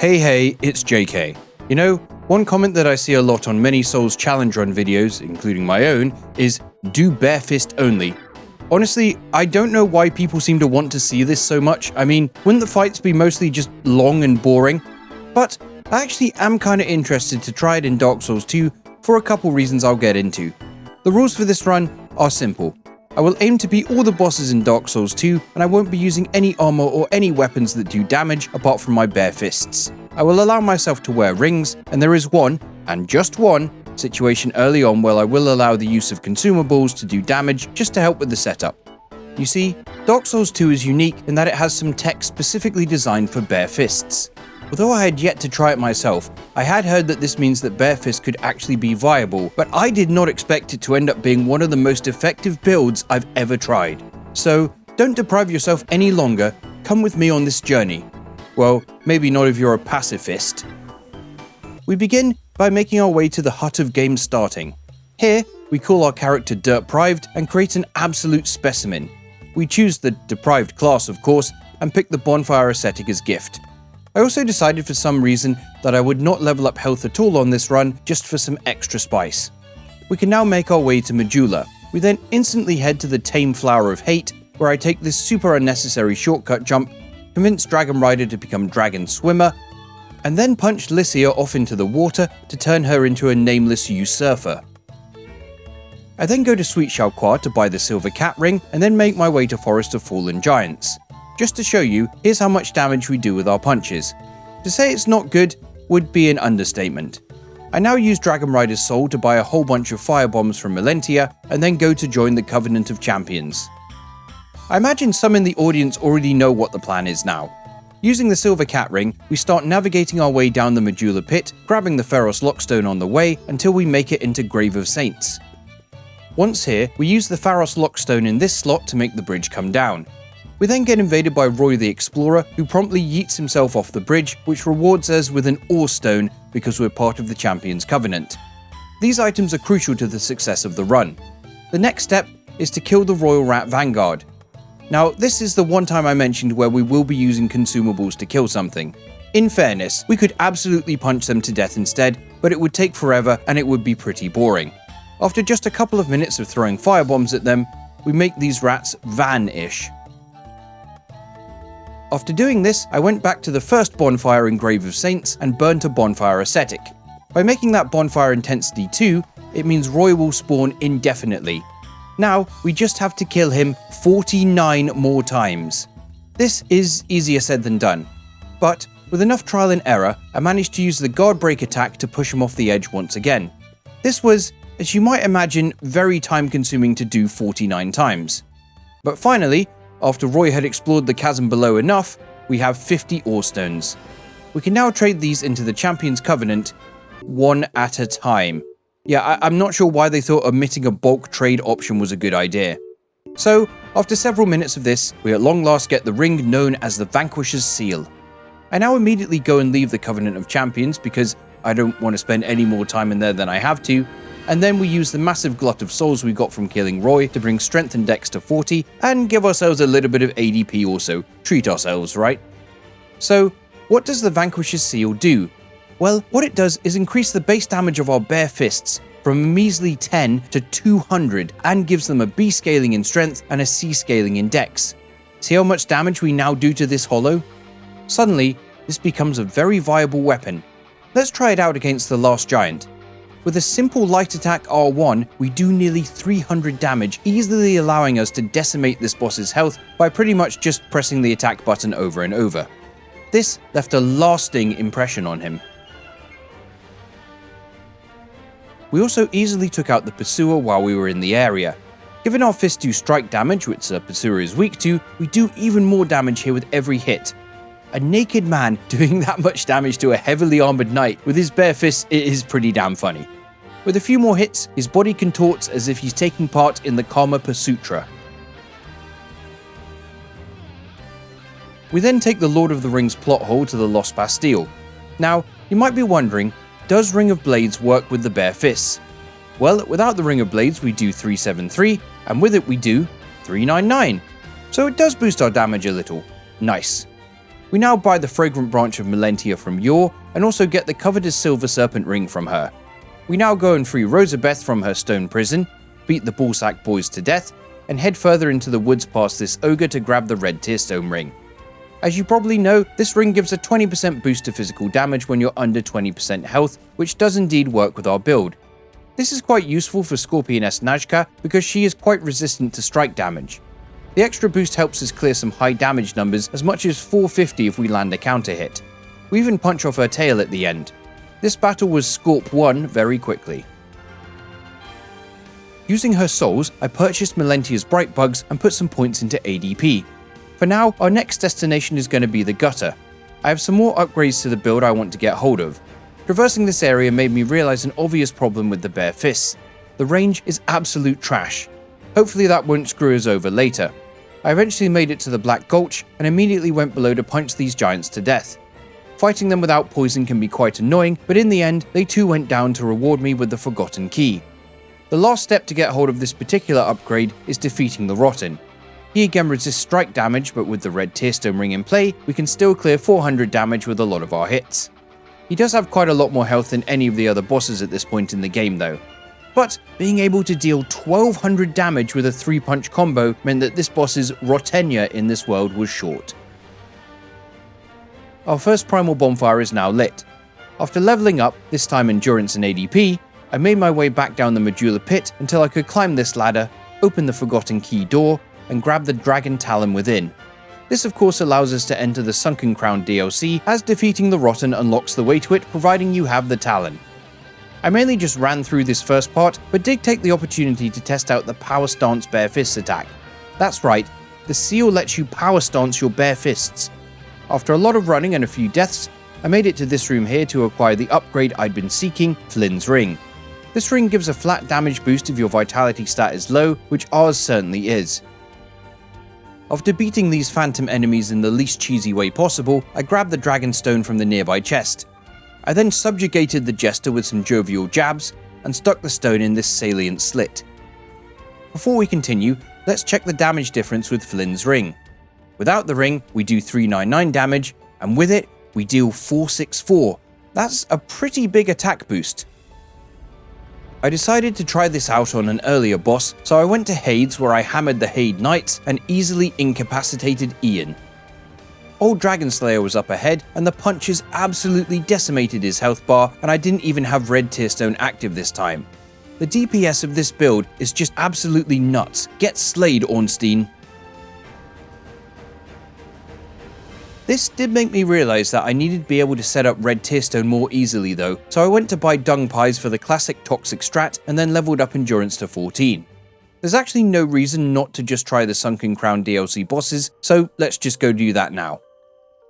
Hey, it's JK. You know, one comment that I see a lot on many Souls challenge run videos, including my own, is do bare fist only. Honestly, I don't know why people seem to want to see this so much. I mean, wouldn't the fights be mostly just long and boring? But I actually am kinda interested to try it in Dark Souls 2 for a couple reasons I'll get into. The rules for this run are simple. I will aim to beat all the bosses in Dark Souls 2, and I won't be using any armor or any weapons that do damage apart from my bare fists. I will allow myself to wear rings, and there is one, and just one, situation early on where I will allow the use of consumables to do damage just to help with the setup. You see, Dark Souls 2 is unique in that it has some tech specifically designed for bare fists. Although I had yet to try it myself, I had heard that this means that bare fist could actually be viable, but I did not expect it to end up being one of the most effective builds I've ever tried. So, don't deprive yourself any longer, come with me on this journey. Well, maybe not if you're a pacifist. We begin by making our way to the Hut of Game Starting. Here, we call our character Deprived and create an absolute specimen. We choose the Deprived class, of course, and pick the Bonfire Ascetic as gift. I also decided for some reason that I would not level up health at all on this run, just for some extra spice. We can now make our way to Majula. We then instantly head to the Tame Flower of Hate, where I take this super unnecessary shortcut jump, convince Dragon Rider to become Dragon Swimmer, and then punch Lycia off into the water to turn her into a nameless usurper. I then go to Sweet Chalcois to buy the Silver Cat Ring, and then make my way to Forest of Fallen Giants. Just to show you, here's how much damage we do with our punches. To say it's not good would be an understatement. I now use Dragon Rider's soul to buy a whole bunch of firebombs from Melentia, and then go to join the Covenant of Champions. I imagine some in the audience already know what the plan is now. Using the Silver Cat Ring, we start navigating our way down the Majula pit, grabbing the Pharos Lockstone on the way until we make it into Grave of Saints. Once here, we use the Pharos Lockstone in this slot to make the bridge come down. We then get invaded by Roy the Explorer, who promptly yeets himself off the bridge, which rewards us with an Ore Stone because we're part of the Champions Covenant. These items are crucial to the success of the run. The next step is to kill the Royal Rat Vanguard. Now, this is the one time I mentioned where we will be using consumables to kill something. In fairness, we could absolutely punch them to death instead, but it would take forever and it would be pretty boring. After just a couple of minutes of throwing firebombs at them, we make these rats van-ish. After doing this, I went back to the first bonfire in Grave of Saints and burnt a Bonfire Ascetic. By making that bonfire intensity 2, it means Roy will spawn indefinitely. Now, we just have to kill him 49 more times. This is easier said than done, but with enough trial and error, I managed to use the guard break attack to push him off the edge once again. This was, as you might imagine, very time consuming to do 49 times. But finally, after Roy had explored the chasm below enough, we have 50 Ore Stones. We can now trade these into the Champions Covenant, one at a time. Yeah, I'm not sure why they thought omitting a bulk trade option was a good idea. So, after several minutes of this, we at long last get the ring known as the Vanquisher's Seal. I now immediately go and leave the Covenant of Champions because I don't want to spend any more time in there than I have to, and then we use the massive glut of souls we got from killing Roy to bring strength and dex to 40 and give ourselves a little bit of ADP also. Treat ourselves, right? So, what does the Vanquisher's Seal do? Well, what it does is increase the base damage of our bare fists from a measly 10 to 200 and gives them a B scaling in strength and a C scaling in dex. See how much damage we now do to this hollow? Suddenly, this becomes a very viable weapon. Let's try it out against the last giant. With a simple light attack R1, we do nearly 300 damage, easily allowing us to decimate this boss's health by pretty much just pressing the attack button over and over. This left a lasting impression on him. We also easily took out the Pursuer while we were in the area. Given our fists do strike damage, which the Pursuer is weak to, we do even more damage here with every hit. A naked man doing that much damage to a heavily armored knight with his bare fists is pretty damn funny. With a few more hits, his body contorts as if he's taking part in the Karma Pursutra. We then take the Lord of the Rings plot hole to the Lost Bastille. Now, you might be wondering, does Ring of Blades work with the bare fists? Well, without the Ring of Blades we do 373, and with it we do 399. So it does boost our damage a little. Nice. We now buy the fragrant branch of Melentia from Yor, and also get the coveted silver serpent ring from her. We now go and free Rosabeth from her stone prison, beat the Ballsack boys to death, and head further into the woods past this ogre to grab the red tearstone ring. As you probably know, this ring gives a 20% boost to physical damage when you're under 20% health, which does indeed work with our build. This is quite useful for Scorpioness Najka because she is quite resistant to strike damage. The extra boost helps us clear some high damage numbers, as much as 450 if we land a counter hit. We even punch off her tail at the end. This battle was Scorp 1 very quickly. Using her souls, I purchased Melentia's Bright Bugs and put some points into ADP. For now, our next destination is going to be the Gutter. I have some more upgrades to the build I want to get hold of. Traversing this area made me realize an obvious problem with the bare fists. The range is absolute trash. Hopefully that won't screw us over later. I eventually made it to the Black Gulch and immediately went below to punch these giants to death. Fighting them without poison can be quite annoying, but in the end, they too went down to reward me with the Forgotten Key. The last step to get hold of this particular upgrade is defeating the Rotten. He again resists strike damage, but with the red tearstone ring in play, we can still clear 400 damage with a lot of our hits. He does have quite a lot more health than any of the other bosses at this point in the game though. But being able to deal 1200 damage with a 3-punch combo meant that this boss's tenure in this world was short. Our first primal bonfire is now lit. After leveling up, this time endurance and ADP, I made my way back down the Medulla pit until I could climb this ladder, open the Forgotten Key door, and grab the Dragon Talon within. This of course allows us to enter the Sunken Crown DLC, as defeating the Rotten unlocks the way to it providing you have the Talon. I mainly just ran through this first part, but did take the opportunity to test out the Power Stance Bare Fists attack. That's right, the seal lets you power stance your bare fists. After a lot of running and a few deaths, I made it to this room here to acquire the upgrade I'd been seeking, Flynn's Ring. This ring gives a flat damage boost if your vitality stat is low, which ours certainly is. After beating these phantom enemies in the least cheesy way possible, I grabbed the Dragon Stone from the nearby chest. I then subjugated the Jester with some jovial jabs, and stuck the stone in this salient slit. Before we continue, let's check the damage difference with Flynn's Ring. Without the ring, we do 399 damage, and with it, we deal 464. That's a pretty big attack boost. I decided to try this out on an earlier boss, so I went to Hades where I hammered the Hade Knights and easily incapacitated Ian. Old Dragonslayer was up ahead, and the punches absolutely decimated his health bar, and I didn't even have Red Tearstone active this time. The DPS of this build is just absolutely nuts. Get slayed, Ornstein. This did make me realise that I needed to be able to set up Red Tearstone more easily though, so I went to buy Dung Pies for the classic Toxic strat and then leveled up Endurance to 14. There's actually no reason not to just try the Sunken Crown DLC bosses, so let's just go do that now.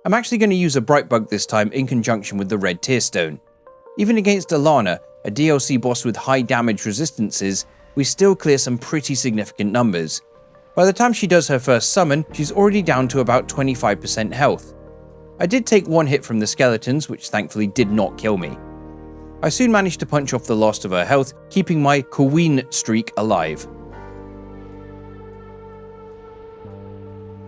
I'm actually going to use a Bright Bug this time in conjunction with the Red Tearstone. Even against Alonne, a DLC boss with high damage resistances, we still clear some pretty significant numbers. By the time she does her first summon, she's already down to about 25% health. I did take one hit from the skeletons, which thankfully did not kill me. I soon managed to punch off the last of her health, keeping my Queen streak alive.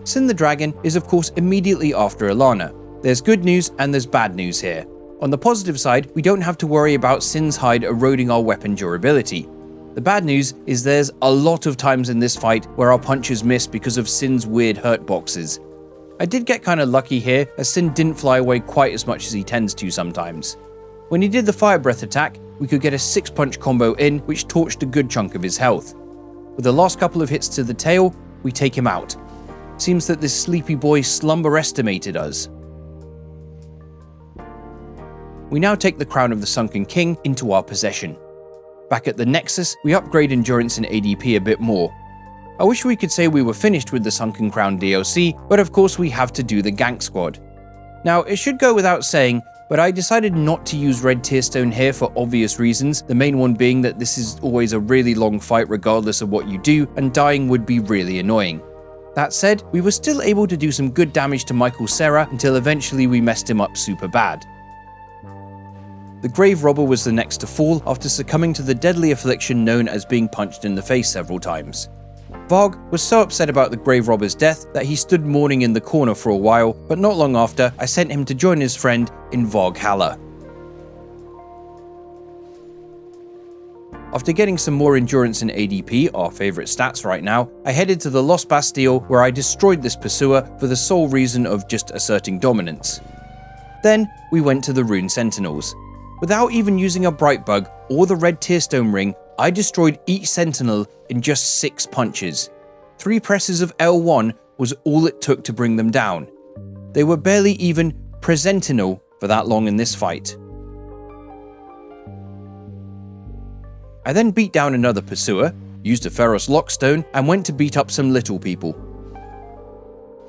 Sin the Dragon is of course immediately after Alonne. There's good news and there's bad news here. On the positive side, we don't have to worry about Sin's hide eroding our weapon durability. The bad news is there's a lot of times in this fight where our punches miss because of Sin's weird hurt boxes. I did get kinda lucky here, as Sin didn't fly away quite as much as he tends to sometimes. When he did the Fire Breath attack, we could get a 6-punch combo in, which torched a good chunk of his health. With the last couple of hits to the tail, we take him out. Seems that this sleepy boy slumber-estimated us. We now take the Crown of the Sunken King into our possession. Back at the Nexus, we upgrade Endurance and ADP a bit more. I wish we could say we were finished with the Sunken Crown DLC, but of course we have to do the Gank Squad. Now, it should go without saying, but I decided not to use Red Tearstone here for obvious reasons, the main one being that this is always a really long fight regardless of what you do, and dying would be really annoying. That said, we were still able to do some good damage to Michael Serra until eventually we messed him up super bad. The Grave Robber was the next to fall after succumbing to the deadly affliction known as being punched in the face several times. Varg was so upset about the grave robber's death that he stood mourning in the corner for a while, but not long after, I sent him to join his friend in Valhalla. After getting some more endurance and ADP, our favourite stats right now, I headed to the Lost Bastille where I destroyed this pursuer for the sole reason of just asserting dominance. Then we went to the Rune Sentinels. Without even using a Bright Bug or the Red Tearstone Ring, I destroyed each Sentinel in just 6 punches. 3 presses of L1 was all it took to bring them down. They were barely even presentinel for that long in this fight. I then beat down another pursuer, used a Ferros Lockstone, and went to beat up some little people.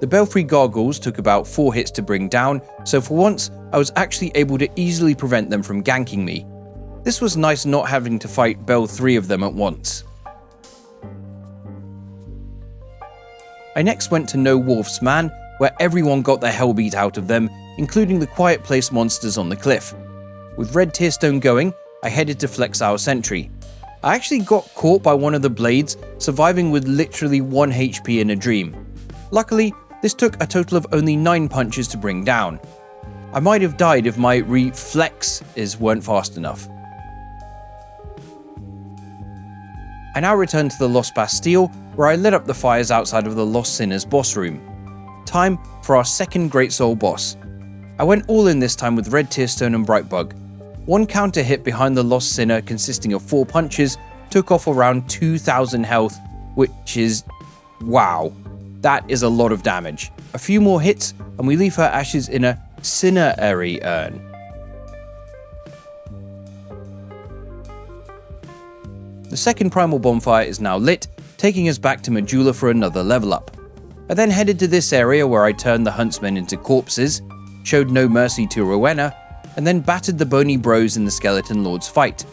The Belfry Gargoyles took about 4 hits to bring down, so for once I was actually able to easily prevent them from ganking me. This was nice not having to fight Bell 3 of them at once. I next went to No Wolf's Man, where everyone got their hell beat out of them, including the Quiet Place monsters on the cliff. With Red Tearstone going, I headed to flex our sentry. I actually got caught by one of the blades, surviving with literally 1 HP in a dream. Luckily, this took a total of only 9 punches to bring down. I might have died if my reflexes weren't fast enough. I now return to the Lost Bastille, where I lit up the fires outside of the Lost Sinners boss room. Time for our second Great Soul boss. I went all in this time with Red Tearstone and Bright Bug. 1 counter hit behind the Lost Sinner consisting of 4 punches took off around 2000 health, which is... wow. That is a lot of damage. A few more hits and we leave her ashes in a cinerary urn. The second primal bonfire is now lit, taking us back to Majula for another level up. I then headed to this area where I turned the huntsmen into corpses, showed no mercy to Rowena, and then battered the bony bros in the Skeleton Lords fight.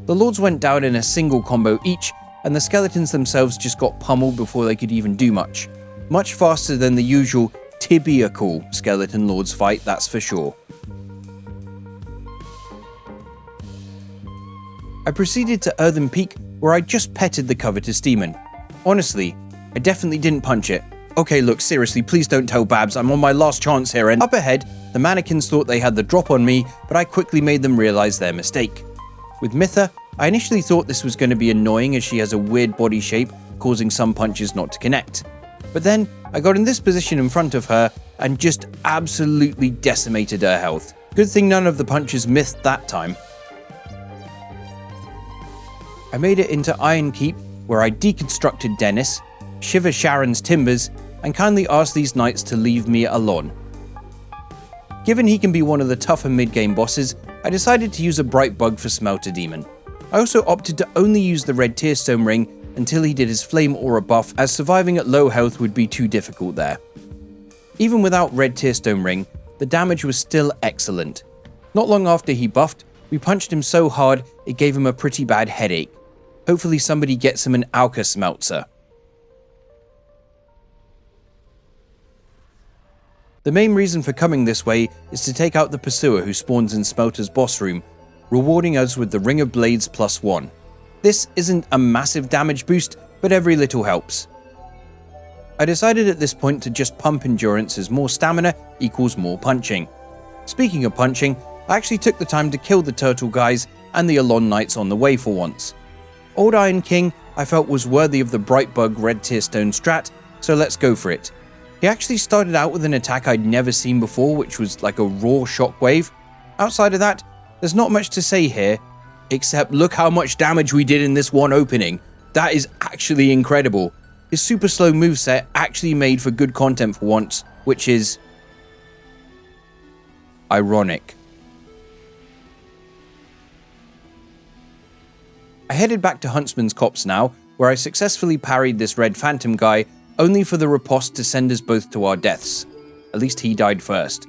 The Lords went down in a single combo each, and the skeletons themselves just got pummeled before they could even do much. Much faster than the usual typical Skeleton Lords fight, that's for sure. I proceeded to Earthen Peak, where I just petted the covetous demon. Honestly, I definitely didn't punch it. Okay, look, seriously, please don't tell Babs, I'm on my last chance here, and up ahead, the mannequins thought they had the drop on me, but I quickly made them realize their mistake. With Mitha, I initially thought this was going to be annoying as she has a weird body shape, causing some punches not to connect. But then, I got in this position in front of her, and just absolutely decimated her health. Good thing none of the punches missed that time. I made it into Iron Keep, where I deconstructed Dennis, Shiver Sharon's timbers, and kindly asked these knights to leave me alone. Given he can be one of the tougher mid-game bosses, I decided to use a Bright Bug for Smelter Demon. I also opted to only use the Red Tearstone Ring until he did his Flame Aura buff, as surviving at low health would be too difficult there. Even without Red Tearstone Ring, the damage was still excellent. Not long after he buffed, we punched him so hard it gave him a pretty bad headache. Hopefully somebody gets him an Alka Smelter. The main reason for coming this way is to take out the pursuer who spawns in Smelter's boss room, rewarding us with the Ring of Blades +1. This isn't a massive damage boost, but every little helps. I decided at this point to just pump endurance, as more stamina equals more punching. Speaking of punching, I actually took the time to kill the turtle guys and the Alonne knights on the way for once. Old Iron King I felt was worthy of the Bright Bug Red Tearstone strat, so let's go for it. He actually started out with an attack I'd never seen before, which was like a raw shockwave. Outside of that, there's not much to say here, except look how much damage we did in this one opening. That is actually incredible. His super slow moveset actually made for good content for once, which is ironic. I headed back to Huntsman's Copse now, where I successfully parried this red phantom guy, only for the riposte to send us both to our deaths. At least he died first.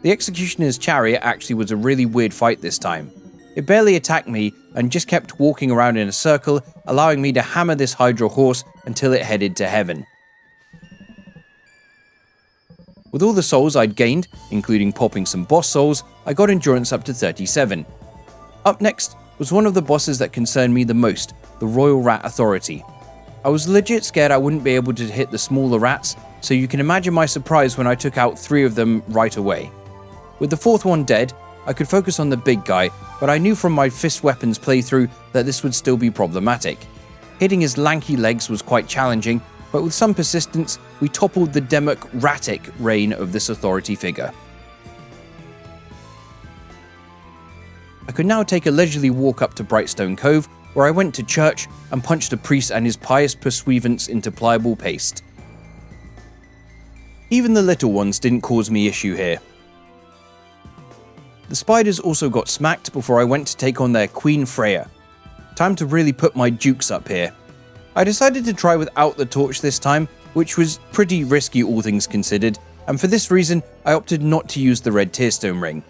The Executioner's Chariot actually was a really weird fight this time. It barely attacked me and just kept walking around in a circle, allowing me to hammer this Hydra horse until it headed to heaven. With all the souls I'd gained, including popping some boss souls, I got endurance up to 37. Up next was one of the bosses that concerned me the most, the Royal Rat Authority. I was legit scared I wouldn't be able to hit the smaller rats, so you can imagine my surprise when I took out 3 of them right away. With the 4th one dead, I could focus on the big guy, but I knew from my fist weapons playthrough that this would still be problematic. Hitting his lanky legs was quite challenging, but with some persistence, we toppled the democratic reign of this authority figure. I could now take a leisurely walk up to Brightstone Cove, where I went to church and punched a priest and his pious pursuivants into pliable paste. Even the little ones didn't cause me issue here. The spiders also got smacked before I went to take on their Queen Freya. Time to really put my dukes up here. I decided to try without the torch this time, which was pretty risky all things considered, and for this reason I opted not to use the red tearstone ring.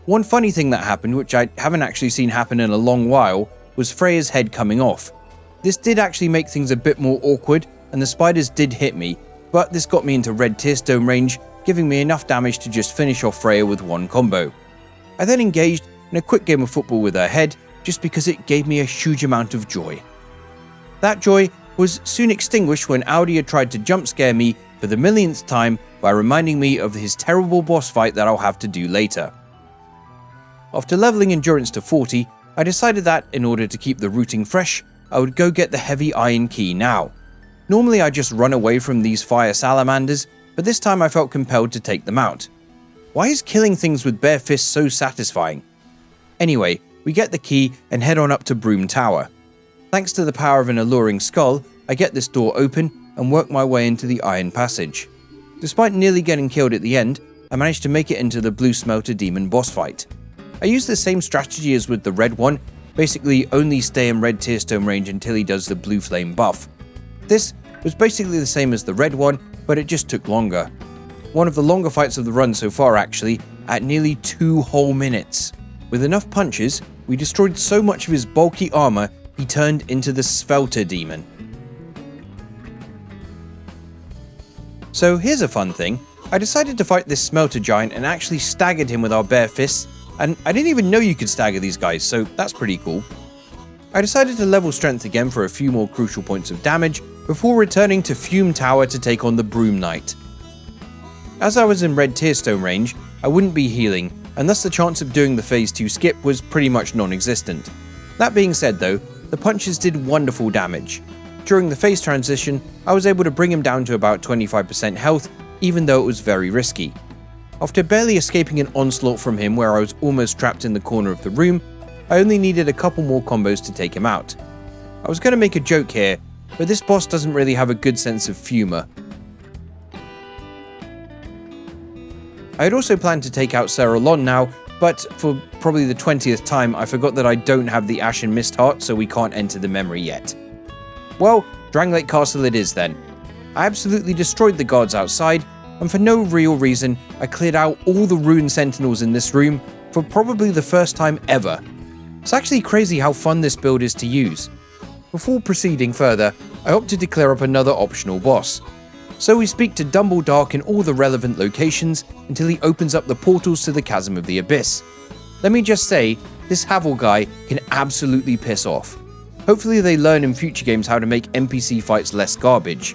One funny thing that happened, which I haven't actually seen happen in a long while, was Freya's head coming off. This did actually make things a bit more awkward, and the spiders did hit me, but this got me into red tearstone range, giving me enough damage to just finish off Freya with one combo. I then engaged in a quick game of football with her head, just because it gave me a huge amount of joy. That joy was soon extinguished when Audia tried to jump scare me for the millionth time by reminding me of his terrible boss fight that I'll have to do later. After leveling endurance to 40, I decided that, in order to keep the routing fresh, I would go get the heavy iron key now. Normally I just run away from these fire salamanders, but this time I felt compelled to take them out. Why is killing things with bare fists so satisfying? Anyway, we get the key and head on up to Broom Tower. Thanks to the power of an alluring skull, I get this door open and work my way into the iron passage. Despite nearly getting killed at the end, I managed to make it into the blue smelter demon boss fight. I used the same strategy as with the red one, basically only stay in red tearstone range until he does the blue flame buff. This was basically the same as the red one, but it just took longer. One of the longer fights of the run so far actually, at nearly 2 whole minutes. With enough punches, we destroyed so much of his bulky armor, he turned into the Svelter demon. So here's a fun thing, I decided to fight this smelter giant and actually staggered him with our bare fists, and I didn't even know you could stagger these guys, so that's pretty cool. I decided to level strength again for a few more crucial points of damage, before returning to Fume Tower to take on the Broom Knight. As I was in red tearstone range, I wouldn't be healing, and thus the chance of doing the phase 2 skip was pretty much non-existent. That being said though, the punches did wonderful damage. During the phase transition, I was able to bring him down to about 25% health, even though it was very risky. After barely escaping an onslaught from him where I was almost trapped in the corner of the room, I only needed a couple more combos to take him out. I was going to make a joke here, but this boss doesn't really have a good sense of humour. I had also planned to take out Sir Alonne now, but for probably the 20th time I forgot that I don't have the Ashen Mist Heart, so we can't enter the memory yet. Well, Drangleic Castle it is then. I absolutely destroyed the guards outside, and for no real reason, I cleared out all the rune sentinels in this room for probably the first time ever. It's actually crazy how fun this build is to use. Before proceeding further, I opted to clear up another optional boss. So we speak to Dumbledark in all the relevant locations until he opens up the portals to the Chasm of the Abyss. Let me just say, this Havel guy can absolutely piss off. Hopefully they learn in future games how to make NPC fights less garbage.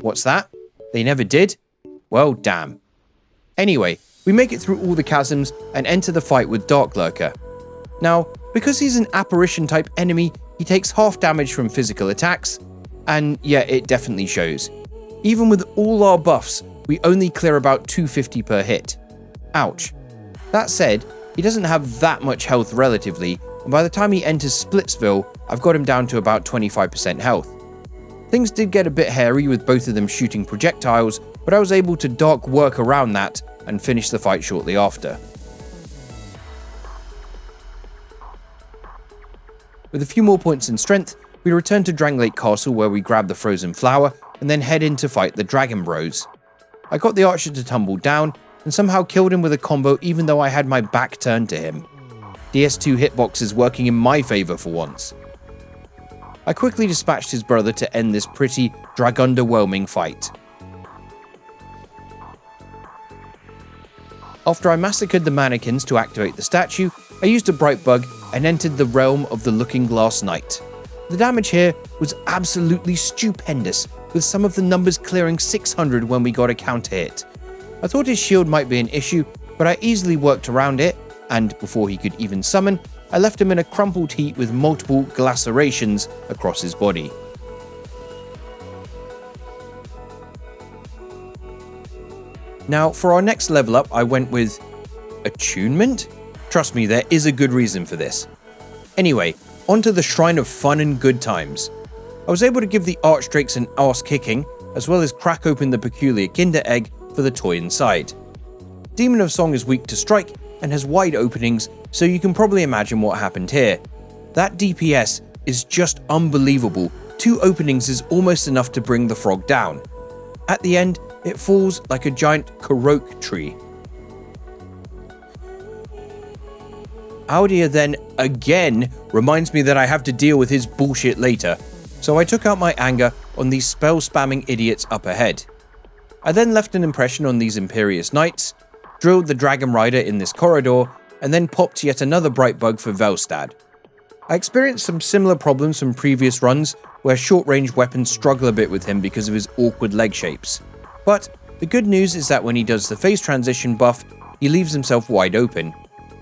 What's that? They never did? Well, damn. Anyway, we make it through all the chasms and enter the fight with Darklurker. Now, because he's an apparition type enemy, he takes half damage from physical attacks, and yeah, it definitely shows. Even with all our buffs, we only clear about 250 per hit. Ouch. That said, he doesn't have that much health relatively, and by the time he enters Splitsville, I've got him down to about 25% health. Things did get a bit hairy with both of them shooting projectiles, but I was able to dark work around that and finish the fight shortly after. With a few more points in strength, we return to Drangleic Castle where we grab the frozen flower and then head in to fight the Dragon Bros. I got the archer to tumble down and somehow killed him with a combo even though I had my back turned to him. DS2 hitboxes working in my favour for once. I quickly dispatched his brother to end this pretty drag-underwhelming fight. After I massacred the mannequins to activate the statue, I used a bright bug and entered the realm of the Looking Glass Knight. The damage here was absolutely stupendous, with some of the numbers clearing 600 when we got a counter hit. I thought his shield might be an issue, but I easily worked around it, and before he could even summon, I left him in a crumpled heap with multiple lacerations across his body. Now, for our next level up, I went with attunement? Trust me, there is a good reason for this. Anyway, onto the Shrine of Fun and Good Times. I was able to give the Archdrakes an arse kicking, as well as crack open the peculiar Kinder Egg for the toy inside. Demon of Song is weak to strike and has wide openings, so you can probably imagine what happened here. That DPS is just unbelievable. 2 openings is almost enough to bring the frog down. At the end, it falls like a giant Korok tree. Audia then again reminds me that I have to deal with his bullshit later, so I took out my anger on these spell spamming idiots up ahead. I then left an impression on these Imperious Knights, drilled the Dragon Rider in this corridor, and then popped yet another bright bug for Velstad. I experienced some similar problems from previous runs where short-range weapons struggle a bit with him because of his awkward leg shapes. But the good news is that when he does the phase transition buff, he leaves himself wide open.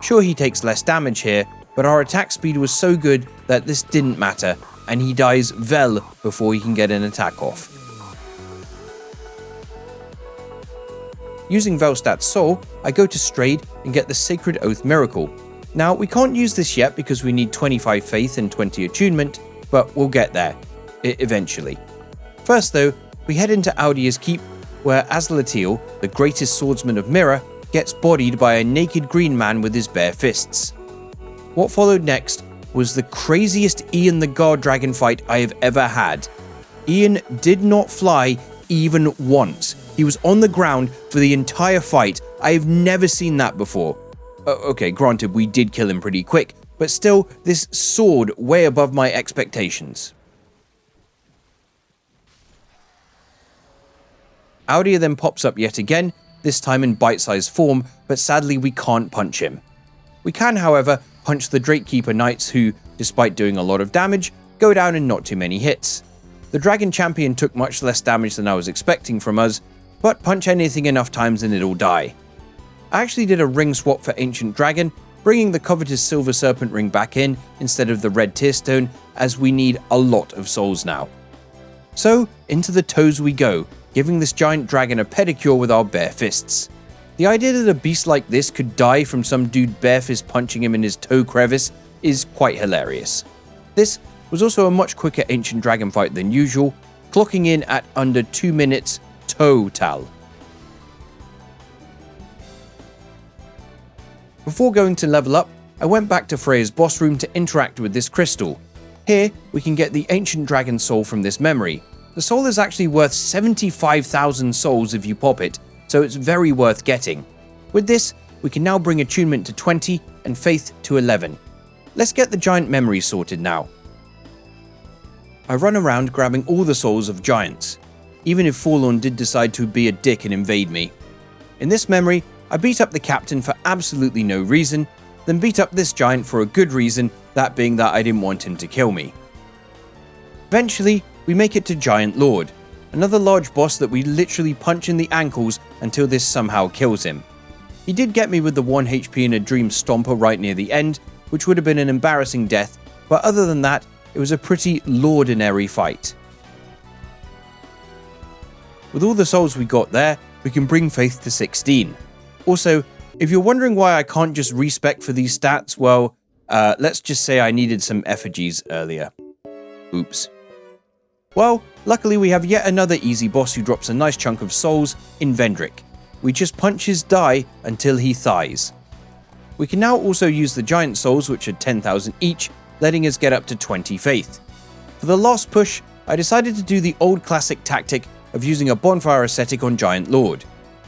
Sure, he takes less damage here, but our attack speed was so good that this didn't matter, and he dies Vel before he can get an attack off. Using Velstad's soul, I go to Strayed and get the Sacred Oath Miracle. Now, we can't use this yet because we need 25 faith and 20 attunement, but we'll get there, eventually. First though, we head into Audia's Keep, where Azlatil, the greatest swordsman of Mirror, gets bodied by a naked green man with his bare fists. What followed next was the craziest Ian the Guard Dragon fight I have ever had. Ian did not fly even once. He was on the ground for the entire fight. I have never seen that before. Okay, granted, we did kill him pretty quick, but still, this soared way above my expectations. Audia then pops up yet again, this time in bite-sized form, but sadly we can't punch him. We can, however, punch the Drakekeeper Knights who, despite doing a lot of damage, go down in not too many hits. The Dragon Champion took much less damage than I was expecting from us, but punch anything enough times and it'll die. I actually did a ring swap for Ancient Dragon, bringing the covetous Silver Serpent ring back in instead of the red Tearstone, as we need a lot of souls now. So, into the toes we go, giving this giant dragon a pedicure with our bare fists. The idea that a beast like this could die from some dude bare fist punching him in his toe crevice is quite hilarious. This was also a much quicker Ancient Dragon fight than usual, clocking in at under 2 minutes total. Before going to level up, I went back to Freya's boss room to interact with this crystal. Here, we can get the Ancient Dragon soul from this memory. The soul is actually worth 75,000 souls if you pop it, so it's very worth getting. With this, we can now bring attunement to 20 and faith to 11. Let's get the giant memory sorted now. I run around grabbing all the souls of giants, even if Forlorn did decide to be a dick and invade me. In this memory, I beat up the captain for absolutely no reason, then beat up this giant for a good reason, that being that I didn't want him to kill me. Eventually, we make it to Giant Lord, another large boss that we literally punch in the ankles until this somehow kills him. He did get me with the 1 HP in a Dream Stomper right near the end, which would have been an embarrassing death, but other than that, it was a pretty lordinary fight. With all the souls we got there, we can bring faith to 16. Also, if you're wondering why I can't just respec for these stats, well, let's just say I needed some effigies earlier. Oops. Well, luckily we have yet another easy boss who drops a nice chunk of souls in Vendrick. We just punch his die until he thighs. We can now also use the giant souls, which are 10,000 each, letting us get up to 20 faith. For the last push, I decided to do the old classic tactic of using a bonfire ascetic on Giant Lord.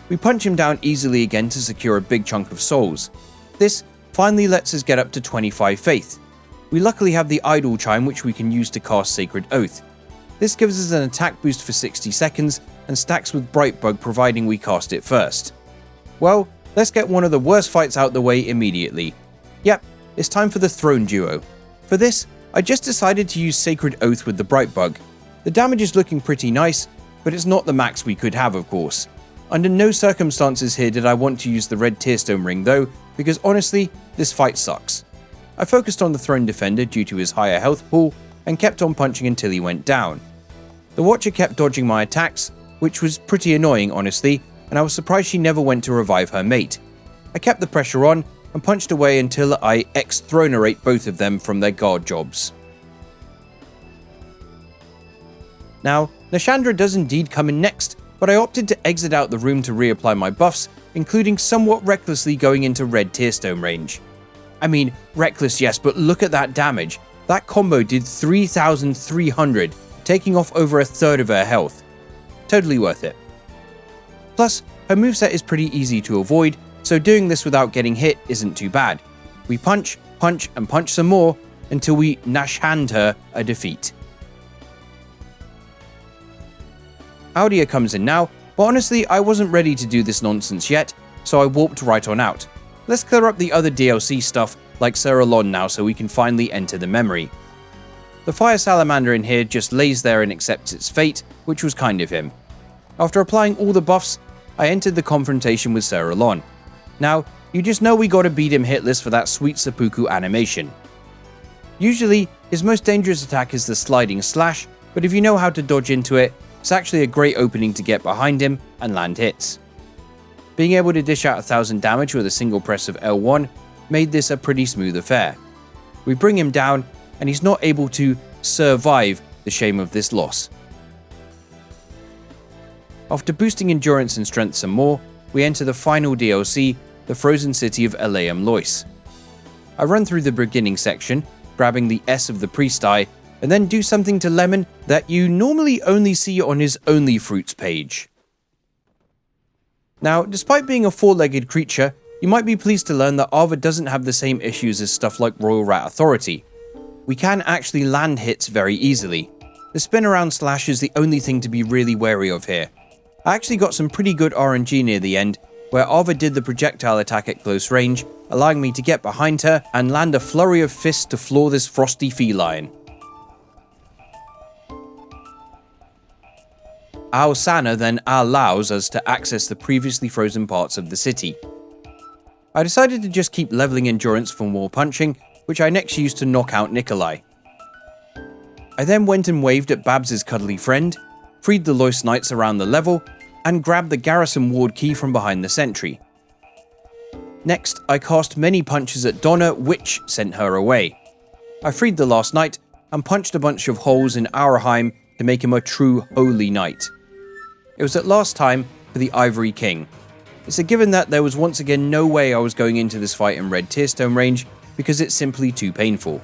We punch him down easily again to secure a big chunk of souls. This finally lets us get up to 25 faith. We luckily have the idle chime, which we can use to cast Sacred Oath. This gives us an attack boost for 60 seconds and stacks with Brightbug providing we cast it first. Well, let's get one of the worst fights out the way immediately. Yep, it's time for the Throne Duo. For this, I just decided to use Sacred Oath with the Brightbug. The damage is looking pretty nice, but it's not the max we could have, of course. Under no circumstances here did I want to use the red Tearstone ring though, because honestly, this fight sucks. I focused on the Throne Defender due to his higher health pool, and kept on punching until he went down. The Watcher kept dodging my attacks, which was pretty annoying honestly, and I was surprised she never went to revive her mate. I kept the pressure on, and punched away until I ex-thronerate both of them from their guard jobs. Now, Nashandra does indeed come in next, but I opted to exit out the room to reapply my buffs, including somewhat recklessly going into red Tearstone range. I mean, reckless yes, but look at that damage. That combo did 3,300, taking off over a third of her health. Totally worth it. Plus, her moveset is pretty easy to avoid, so doing this without getting hit isn't too bad. We punch, punch, and punch some more until we Nashand her a defeat. Audia comes in now, but honestly I wasn't ready to do this nonsense yet, so I warped right on out. Let's clear up the other DLC stuff like Sir Alonne now so we can finally enter the memory. The Fire Salamander in here just lays there and accepts its fate, which was kind of him. After applying all the buffs, I entered the confrontation with Sir Alonne. Now, you just know we gotta beat him hitless for that sweet seppuku animation. Usually, his most dangerous attack is the sliding slash, but if you know how to dodge into it, it's actually a great opening to get behind him and land hits. Being able to dish out 1000 damage with a single press of L1 made this a pretty smooth affair. We bring him down, and he's not able to survive the shame of this loss. After boosting endurance and strength some more, we enter the final DLC, the frozen city of Eleum Lois. I run through the beginning section, grabbing the S of the priest eye, and then do something to Lemon that you normally only see on his Only Fruits page. Now, despite being a four-legged creature, you might be pleased to learn that Ava doesn't have the same issues as stuff like Royal Rat Authority. We can actually land hits very easily. The spin around slash is the only thing to be really wary of here. I actually got some pretty good RNG near the end, where Ava did the projectile attack at close range, allowing me to get behind her and land a flurry of fists to floor this frosty feline. Ao-Sana then allows us to access the previously frozen parts of the city. I decided to just keep leveling endurance for more punching, which I next used to knock out Nikolai. I then went and waved at Babs' cuddly friend, freed the Lois Knights around the level, and grabbed the garrison ward key from behind the sentry. Next, I cast many punches at Donna, which sent her away. I freed the last knight, and punched a bunch of holes in Aurheim to make him a true holy knight. It was at last time for the Ivory King. It's a given that there was once again no way I was going into this fight in red Tearstone range, because it's simply too painful.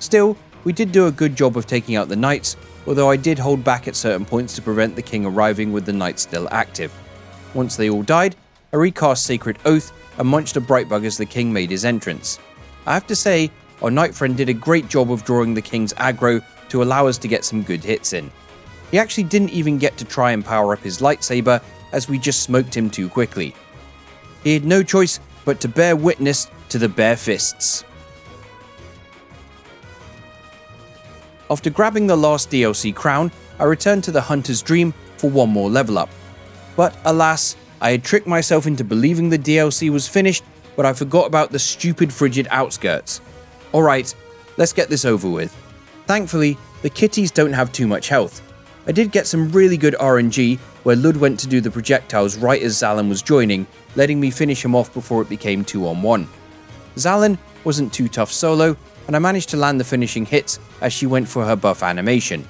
Still, we did do a good job of taking out the knights, although I did hold back at certain points to prevent the king arriving with the knights still active. Once they all died, I recast Sacred Oath and munched a Brightbug as the king made his entrance. I have to say, our knight friend did a great job of drawing the king's aggro to allow us to get some good hits in. He actually didn't even get to try and power up his lightsaber, as we just smoked him too quickly. He had no choice but to bear witness to the bare fists. After grabbing the last DLC crown, I returned to the Hunter's Dream for one more level up. But alas, I had tricked myself into believing the DLC was finished, but I forgot about the stupid frigid outskirts. Alright, let's get this over with. Thankfully, the kitties don't have too much health. I did get some really good RNG where Lud went to do the projectiles right as Zalin was joining, letting me finish him off before it became 2-on-1. Zalin wasn't too tough solo, and I managed to land the finishing hits as she went for her buff animation.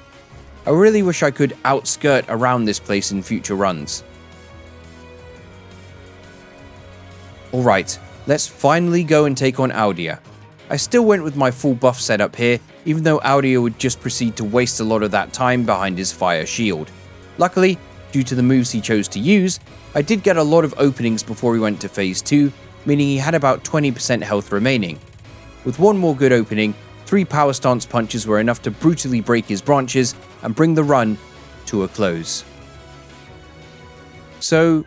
I really wish I could outskirt around this place in future runs. Alright, let's finally go and take on Audia. I still went with my full buff setup here, even though Audia would just proceed to waste a lot of that time behind his fire shield. Luckily, due to the moves he chose to use, I did get a lot of openings before he went to phase 2, meaning he had about 20% health remaining. With one more good opening, 3 power stance punches were enough to brutally break his branches and bring the run to a close. So,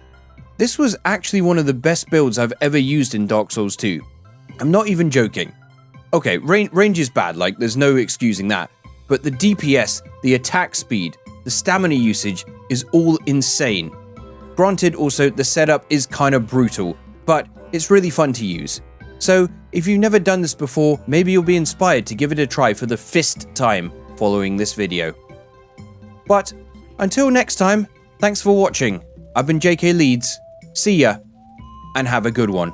this was actually one of the best builds I've ever used in Dark Souls 2. I'm not even joking. Okay, range is bad, like there's no excusing that. But the DPS, the attack speed, the stamina usage is all insane. Granted, also the setup is kind of brutal, but it's really fun to use. So if you've never done this before, maybe you'll be inspired to give it a try for the 5th time following this video. But until next time, thanks for watching. I've been JK Leeds. See ya, and have a good one.